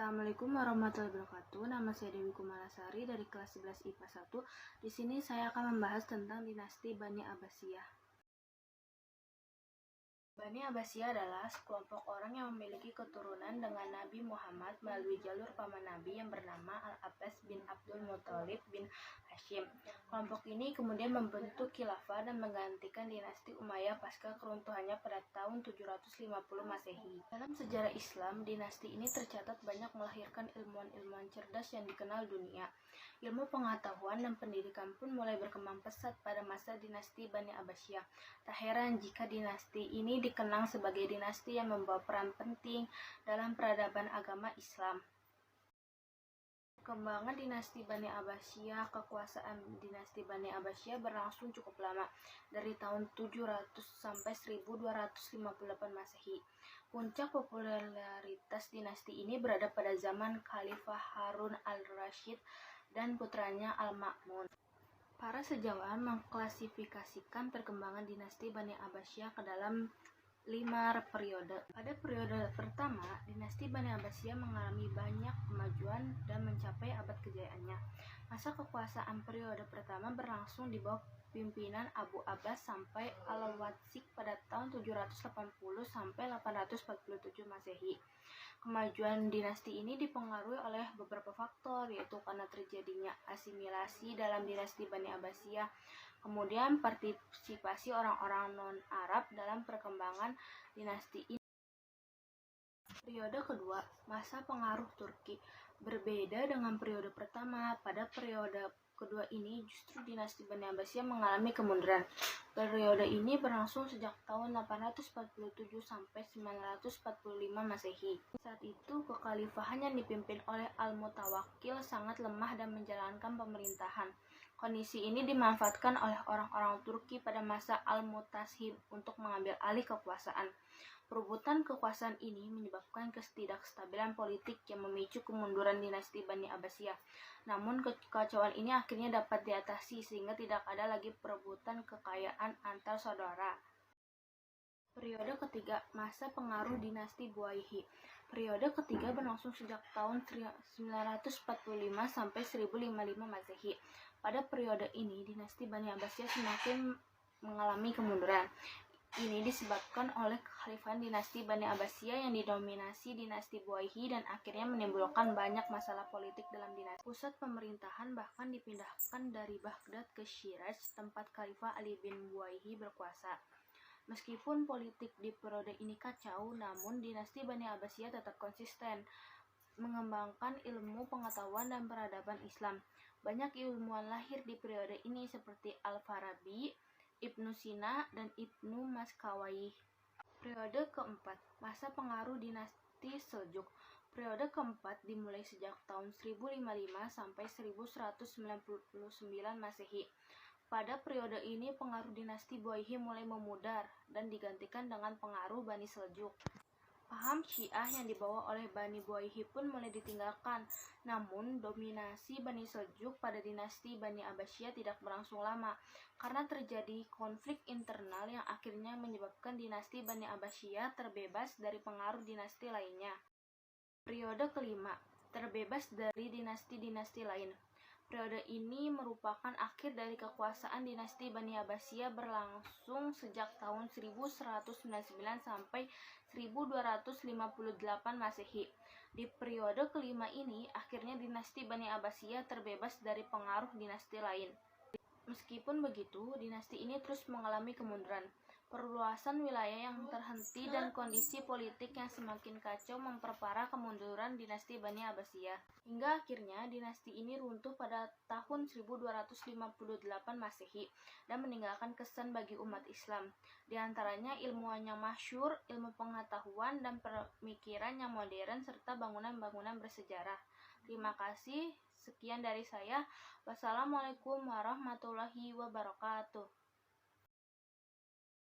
Assalamualaikum warahmatullahi wabarakatuh. Nama saya Dewi Kumalasari dari kelas 11 IPA 1. Di sini saya akan membahas tentang dinasti Bani Abbasiyah. Bani Abbasiyah adalah sekelompok orang yang memiliki keturunan dengan Nabi Muhammad melalui jalur paman Nabi yang bernama Al-Abbas bin Abdul Muthalib bin Hashim. Kelompok ini kemudian membentuk khilafah dan menggantikan dinasti Umayyah pasca keruntuhannya pada tahun 750 Masehi. Dalam sejarah Islam, dinasti ini tercatat banyak melahirkan ilmuwan-ilmuwan cerdas yang dikenal dunia. Ilmu pengetahuan dan pendidikan pun mulai berkembang pesat pada masa dinasti Bani Abbasiyah. Tak heran jika dinasti ini dikenang sebagai dinasti yang membawa peran penting dalam peradaban agama Islam. Perkembangan dinasti Bani Abbasiyah. Kekuasaan dinasti Bani Abbasiyah berlangsung cukup lama, dari tahun 700 sampai 1258 Masehi. Puncak popularitas dinasti ini berada pada zaman Khalifah Harun al-Rasyid dan putranya Al-Ma'mun. Para sejarawan mengklasifikasikan perkembangan dinasti Bani Abbasiyah ke dalam 5 periode. Pada periode pertama, dinasti Bani Abbasiyah mengalami banyak kemajuan dan mencapai abad kejayaannya. Masa kekuasaan periode pertama berlangsung di bawah pimpinan Abu Abbas sampai Al-Watsik pada tahun 780 sampai 847 Masehi. Kemajuan dinasti ini dipengaruhi oleh beberapa faktor, yaitu karena terjadinya asimilasi dalam dinasti Bani Abbasiyah, kemudian partisipasi orang-orang non-Arab dalam perkembangan dinasti ini. Periode kedua, masa pengaruh Turki. Berbeda dengan periode pertama, pada periode kedua ini justru dinasti Bani Abbasiyah mengalami kemunduran. Periode ini berlangsung sejak tahun 847 sampai 945 Masehi. Saat itu, kekhalifahan yang dipimpin oleh Al-Mutawakkil sangat lemah dan menjalankan pemerintahan. Kondisi ini dimanfaatkan oleh orang-orang Turki pada masa Al-Mutashib untuk mengambil alih kekuasaan. Perebutan kekuasaan ini menyebabkan ketidakstabilan politik yang memicu kemunduran dinasti Bani Abbasiyah. Namun kekacauan ini akhirnya dapat diatasi sehingga tidak ada lagi perebutan kekayaan antar saudara. Periode ketiga, masa pengaruh dinasti Buwayhi. Periode ketiga berlangsung sejak tahun 945 sampai 1055 Masehi. Pada periode ini, dinasti Bani Abbasiyah semakin mengalami kemunduran. Ini disebabkan oleh kekhalifahan dinasti Bani Abbasiyah yang didominasi dinasti Buwayhi dan akhirnya menimbulkan banyak masalah politik dalam dinasti. Pusat pemerintahan bahkan dipindahkan dari Baghdad ke Shiraz, tempat Khalifah Ali bin Buwayhi berkuasa. Meskipun politik di periode ini kacau, namun dinasti Bani Abbasiyah tetap konsisten mengembangkan ilmu pengetahuan dan peradaban Islam. Banyak ilmuwan lahir di periode ini seperti Al-Farabi, Ibnu Sina, dan Ibnu Maskawayh. Periode keempat, masa pengaruh dinasti Seljuk. Periode keempat dimulai sejak tahun 1055 sampai 1199 Masehi. Pada periode ini pengaruh dinasti Buwayhi mulai memudar dan digantikan dengan pengaruh Bani Seljuk. Paham Syiah yang dibawa oleh Bani Buwayhi pun mulai ditinggalkan. Namun, dominasi Bani Seljuk pada dinasti Bani Abbasiyah tidak berlangsung lama, karena terjadi konflik internal yang akhirnya menyebabkan dinasti Bani Abbasiyah terbebas dari pengaruh dinasti lainnya. Periode kelima, terbebas dari dinasti-dinasti lain. Periode ini merupakan akhir dari kekuasaan dinasti Bani Abbasiyah berlangsung sejak tahun 1199 sampai 1258 Masehi. Di periode kelima ini, akhirnya dinasti Bani Abbasiyah terbebas dari pengaruh dinasti lain. Meskipun begitu, dinasti ini terus mengalami kemunduran. Perluasan wilayah yang terhenti dan kondisi politik yang semakin kacau memperparah kemunduran dinasti Bani Abbasiyah. Hingga akhirnya dinasti ini runtuh pada tahun 1258 Masehi dan meninggalkan kesan bagi umat Islam. Di antaranya ilmuwan yang masyhur, ilmu pengetahuan, dan pemikiran yang modern, serta bangunan-bangunan bersejarah. Terima kasih. Sekian dari saya. Wassalamualaikum warahmatullahi wabarakatuh.